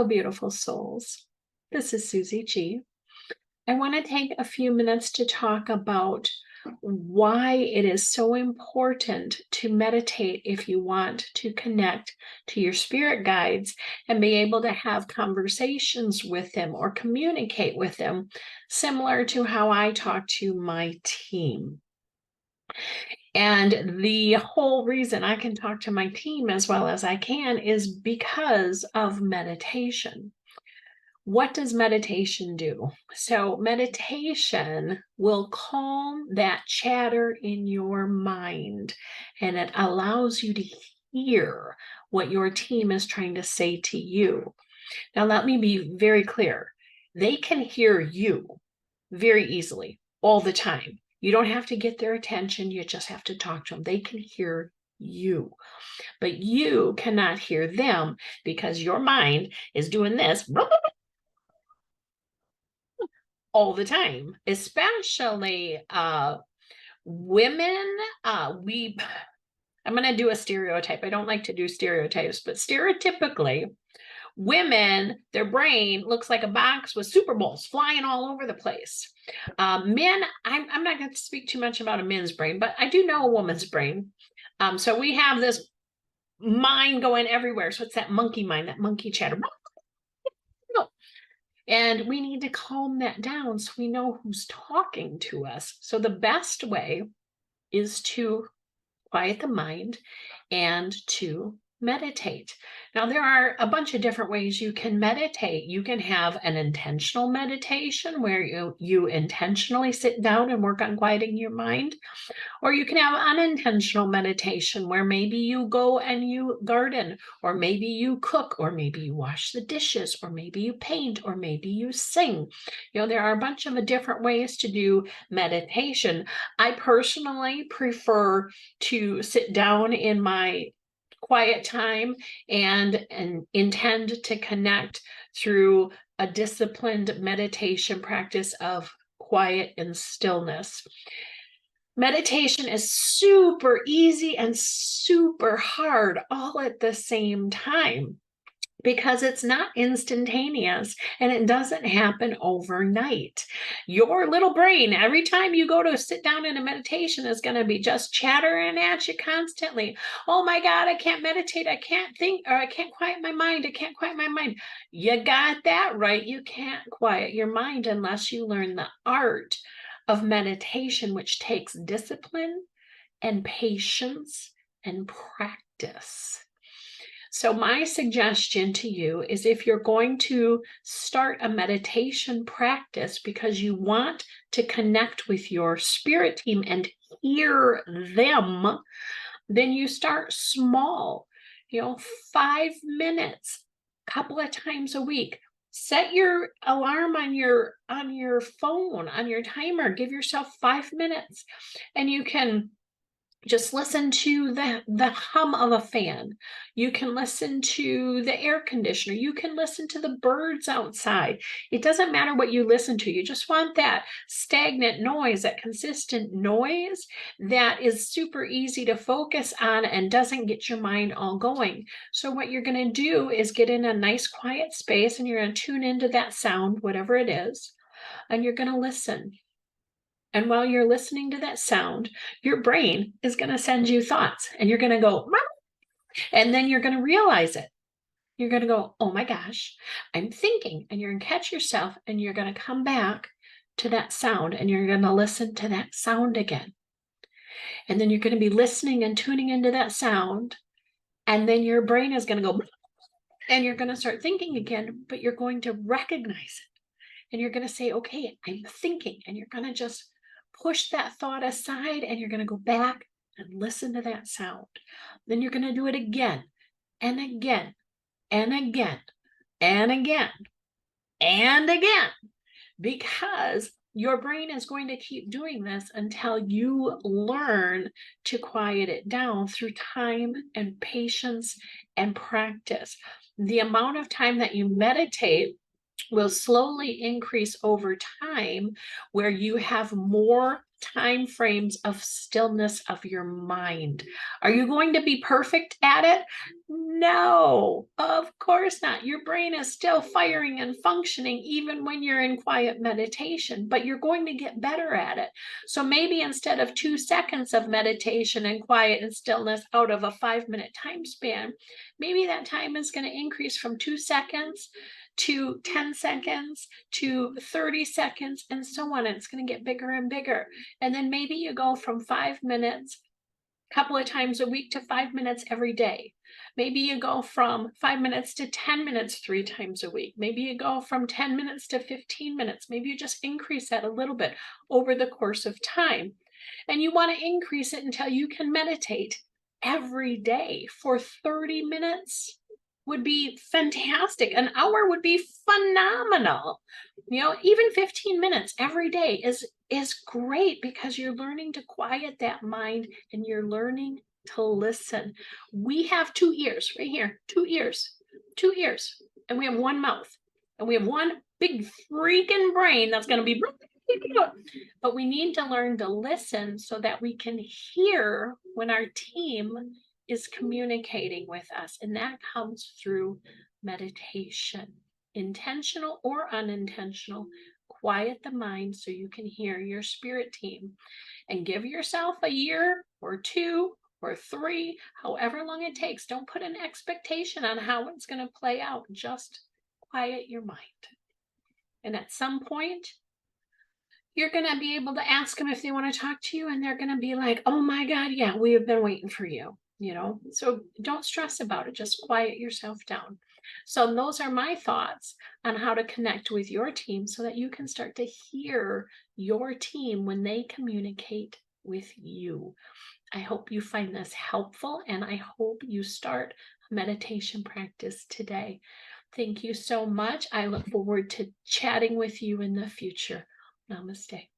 Hello, beautiful souls. This is Susie G. I want to take a few minutes to talk about why it is so important to meditate if you want to connect to your spirit guides and be able to have conversations with them or communicate with them, similar to how I talk to my team. And the whole reason I can talk to my team as well as I can is because of meditation. What does meditation do? So, meditation will calm that chatter in your mind and it allows you to hear what your team is trying to say to you. Now, let me be very clear. They can hear you very easily all the time. You don't have to get their attention, you just have to talk to them. They can hear you, but you cannot hear them because your mind is doing this all the time, especially women. I'm going to do a stereotype. I don't like to do stereotypes, but stereotypically, women, their brain looks like a box with Super Bowls flying all over the place. Men, I'm not going to speak too much about a man's brain, but I do know a woman's brain. So we have this mind going everywhere. So it's that monkey mind, that monkey chatter. And we need to calm that down so we know who's talking to us. So the best way is to quiet the mind and to meditate. Now, there are a bunch of different ways you can meditate. You can have an intentional meditation where you intentionally sit down and work on quieting your mind. Or you can have unintentional meditation where maybe you go and you garden, or maybe you cook, or maybe you wash the dishes, or maybe you paint, or maybe you sing. There are a bunch of different ways to do meditation. I personally prefer to sit down in my quiet time and intend to connect through a disciplined meditation practice of quiet and stillness. Meditation is super easy and super hard all at the same time because it's not instantaneous and it doesn't happen overnight. Your little brain, every time you go to sit down in a meditation, is going to be just chattering at you constantly. Oh my God, I can't meditate. I can't think, or I can't quiet my mind. I can't quiet my mind. You got that right. You can't quiet your mind unless you learn the art of meditation, which takes discipline and patience and practice. So my suggestion to you is if you're going to start a meditation practice because you want to connect with your spirit team and hear them, then you start small, 5 minutes, a couple of times a week. Set your alarm on your phone, on your timer. Give yourself 5 minutes, and you can just listen to the hum of a fan. You can listen to the air conditioner. You can listen to the birds outside. It doesn't matter what you listen to. You just want that stagnant noise, that consistent noise that is super easy to focus on and doesn't get your mind all going. So what you're going to do is get in a nice quiet space and you're going to tune into that sound, whatever it is, and you're going to listen. And while you're listening to that sound, your brain is going to send you thoughts and you're going to go, and then you're going to realize it. You're going to go, oh my gosh, I'm thinking. And you're going to catch yourself and you're going to come back to that sound and you're going to listen to that sound again. And then you're going to be listening and tuning into that sound. And then your brain is going to go, and you're going to start thinking again, but you're going to recognize it. And you're going to say, okay, I'm thinking. And you're going to just push that thought aside and you're going to go back and listen to that sound. Then you're going to do it again and again and again and again and again, because your brain is going to keep doing this until you learn to quiet it down through time and patience and practice. The amount of time that you meditate will slowly increase over time, where you have more time frames of stillness of your mind. Are you going to be perfect at it? No, of course not. Your brain is still firing and functioning even when you're in quiet meditation, but you're going to get better at it. So maybe instead of 2 seconds of meditation and quiet and stillness out of a 5 minute time span, maybe that time is going to increase from 2 seconds to 10 seconds to 30 seconds and so on. And it's going to get bigger and bigger. And then maybe you go from 5 minutes a couple of times a week to 5 minutes every day. Maybe you go from 5 minutes to 10 minutes 3 times a week. Maybe you go from 10 minutes to 15 minutes. Maybe you just increase that a little bit over the course of time. And you want to increase it until you can meditate every day for 30 minutes would be fantastic. An hour would be phenomenal. Even 15 minutes every day is great because you're learning to quiet that mind and you're learning to listen. We have 2 ears right here, 2 ears, 2 ears, and we have one mouth, and we have one big freaking brain that's going to be but we need to learn to listen so that we can hear when our team is communicating with us. And that comes through meditation, intentional or unintentional. Quiet the mind so you can hear your spirit team, and give yourself a year or 2 or 3, however long it takes. Don't put an expectation on how it's going to play out. Just quiet your mind. And at some point, you're going to be able to ask them if they want to talk to you, and they're going to be like, oh my God, yeah, we have been waiting for you. So don't stress about it. Just quiet yourself down. So those are my thoughts on how to connect with your team so that you can start to hear your team when they communicate with you. I hope you find this helpful, and I hope you start a meditation practice today. Thank you so much. I look forward to chatting with you in the future. Namaste.